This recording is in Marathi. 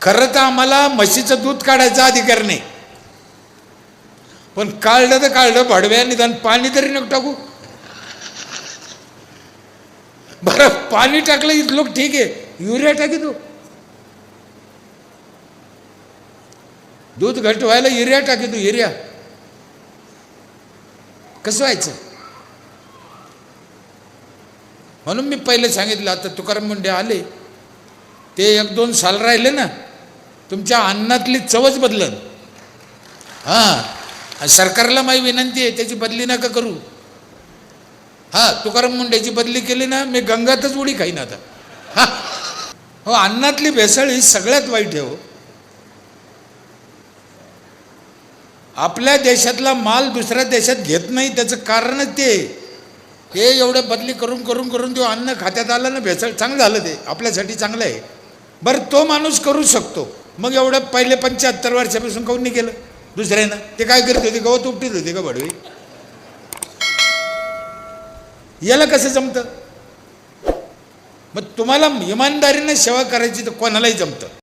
खरं तर आम्हाला म्हशीचं दूध काढायचा अधिकार नाही, पण काढलं तर काढलं, भडव्या निदान पाणी तरी नको टाकू. बरं पाणी टाकलं की लोक ठीक आहे, युरिया टाकी तू. दूध घट व्हायला युरिया टाकी तू, युरिया कसं व्हायचं. म्हणून मी पहिले सांगितलं, आता तुकाराम मुंडे आले ते 1-2 साल राहिले ना, तुमच्या अन्नातली चवच बदलन. हां, सरकारला माझी विनंती आहे, त्याची बदली नका करू. हां, तुकाराम मुंडेची बदली केली ना, मी गंगातच उडी खाईन आता. हां हो, अन्नातली भेसळ ही सगळ्यात वाईट आहे हो. आपल्या देशातला माल दुसऱ्या देशात घेत नाही, त्याचं कारणच ते. हे एवढं बदली करून करून करून तो अन्न खात्यात आलं ना, भेसळ. चांगलं झालं, ते आपल्यासाठी चांगलं आहे. बरं तो माणूस करू शकतो, मग एवढं पहिले 75 वर्षापासून काऊन नाही केलं दुसऱ्यानं? ते काय करत होते, गवत उपटीत होते का भडवे? याला कसं जमतं? मग तुम्हाला इमानदारीनं सेवा करायची तर कोणालाही जमतं.